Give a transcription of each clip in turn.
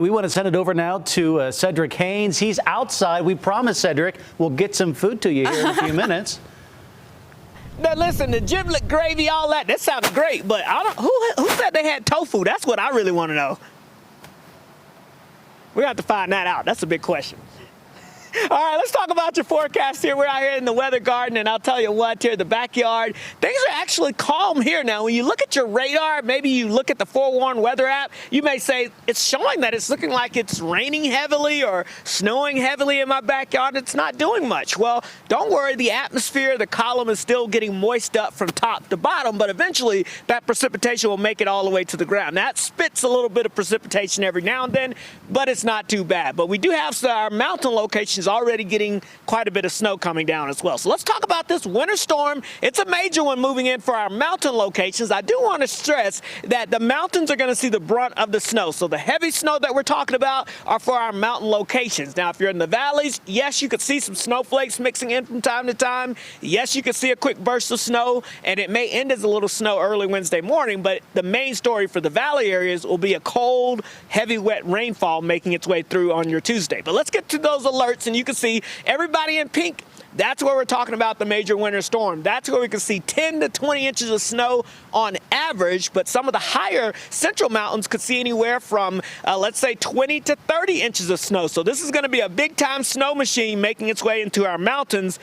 We want to send it over now to Cedric Haynes. He's outside. We promise, Cedric, we'll get some food to you here in a few minutes. Now listen, the giblet gravy, all that sounded great, but who said they had tofu? That's what I really want to know. We have to find that out. That's a big question. All right, let's talk about your forecast here. We're out here in the weather garden, and I'll tell you what, here in the backyard, things are actually calm here now. When you look at your radar, maybe you look at the Forewarned Weather app, you may say it's showing that it's looking like it's raining heavily or snowing heavily in my backyard. It's not doing much. Well, don't worry. The atmosphere, the column is still getting moist up from top to bottom, but eventually that precipitation will make it all the way to the ground. That spits a little bit of precipitation every now and then, but it's not too bad. But we do have our mountain locations already getting quite a bit of snow coming down as well. So let's talk about this winter storm. It's a major one moving in for our mountain locations. I do want to stress that the mountains are going to see the brunt of the snow. So the heavy snow that we're talking about are for our mountain locations. Now, if you're in the valleys, yes, you could see some snowflakes mixing in from time to time. Yes, you could see a quick burst of snow, and it may end as a little snow early Wednesday morning, but the main story for the valley areas will be a cold, heavy, wet rainfall making its way through on your Tuesday. But let's get to those alerts, and you can see everybody in pink. That's where we're talking about the major winter storm. That's where we can see 10 to 20 inches of snow on average, but some of the higher central mountains could see anywhere from, let's say, 20 to 30 inches of snow. So this is going to be a big-time snow machine making its way into our mountains.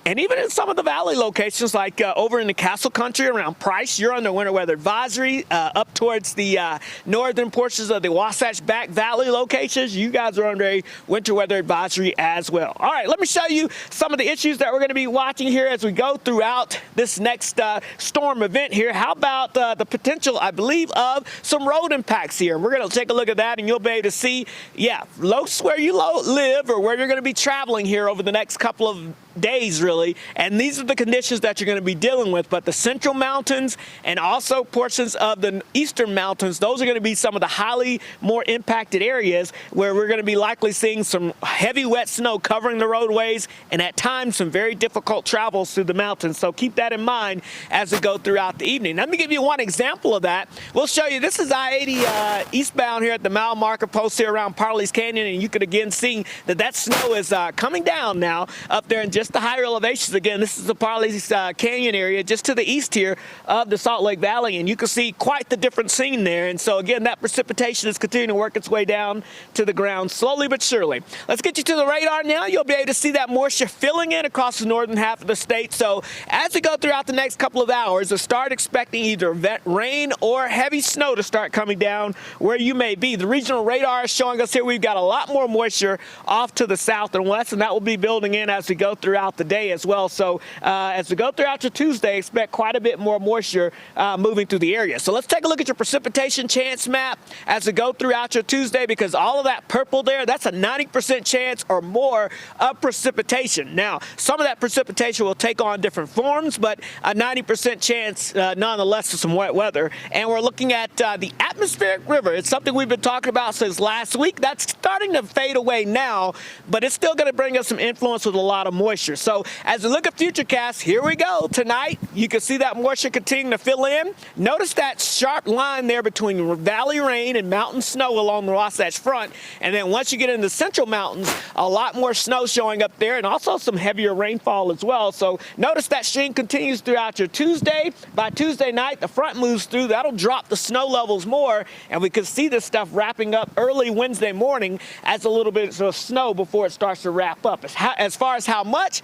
And even in some of the valley locations, like over in the Castle Country around Price, you're under winter weather advisory. Up towards the northern portions of the Wasatch Back Valley locations, you guys are under a winter weather advisory as well. All right, let me show you some of the issues that we're going to be watching here as we go throughout this next storm event here. How about the potential, I believe, of some road impacts here? We're going to take a look at that, and you'll be able to see, yeah, close where you live or where you're going to be traveling here over the next couple of days, really, and these are the conditions that you're going to be dealing with. But the central mountains and also portions of the eastern mountains, those are going to be some of the highly more impacted areas where we're going to be likely seeing some heavy wet snow covering the roadways and at times some very difficult travels through the mountains. So keep that in mind as we go throughout the evening. Let me give you one example of that. We'll show you, this is I-80 eastbound here at the mile marker post here around Parley's Canyon, and you could again see that snow is coming down now up there in just the higher elevations. Again, this is the Parley's Canyon area just to the east here of the Salt Lake Valley, and you can see quite the different scene there. And so again, that precipitation is continuing to work its way down to the ground slowly but surely. Let's get you to the radar now. You'll be able to see that moisture filling in across the northern half of the state. So as we go throughout the next couple of hours, start expecting either rain or heavy snow to start coming down where you may be. The regional radar is showing us here we've got a lot more moisture off to the south and west, and that will be building in as we go throughout the day as well. So as we go throughout your Tuesday, expect quite a bit more moisture moving through the area. So let's take a look at your precipitation chance map as we go throughout your Tuesday, because all of that purple there, that's a 90% chance or more of precipitation. Now, some of that precipitation will take on different forms, but a 90% chance nonetheless of some wet weather. And we're looking at the atmospheric river. It's something we've been talking about since last week. That's starting to fade away now, but it's still going to bring us some influence with a lot of moisture. So as we look at futurecasts, here we go. Tonight, you can see that moisture continuing to fill in. Notice that sharp line there between valley rain and mountain snow along the Wasatch Front. And then once you get into the central mountains, a lot more snow showing up there and also some heavier rainfall as well. So notice that stream continues throughout your Tuesday. By Tuesday night, the front moves through. That'll drop the snow levels more, and we could see this stuff wrapping up early Wednesday morning as a little bit of snow before it starts to wrap up. As far as how much,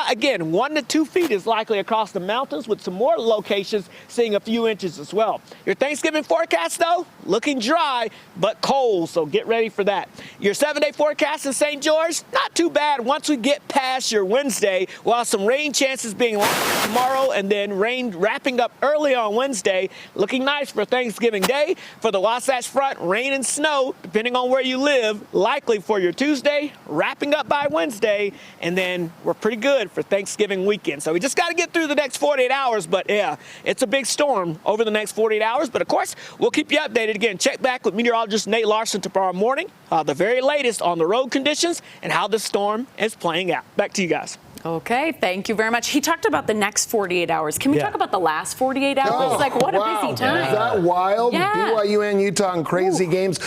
again, 1 to 2 feet is likely across the mountains, with some more locations seeing a few inches as well. Your Thanksgiving forecast, though, looking dry but cold, so get ready for that. Your 7-day forecast in St. George, not too bad once we get past your Wednesday, while some rain chances being likely tomorrow and then rain wrapping up early on Wednesday. Looking nice for Thanksgiving Day. For the Wasatch Front, rain and snow, depending on where you live, likely for your Tuesday, wrapping up by Wednesday, and then we're pretty good for Thanksgiving weekend. So we just got to get through the next 48 hours, but yeah, it's a big storm over the next 48 hours. But of course, we'll keep you updated. Again, check back with meteorologist Nate Larson tomorrow morning, the very latest on the road conditions and how this storm is playing out. Back to you guys. Okay, thank you very much. He talked about the next 48 hours. Can we talk about the last 48 hours? What a busy time. Is that wild? Yeah. BYU and Utah in crazy games.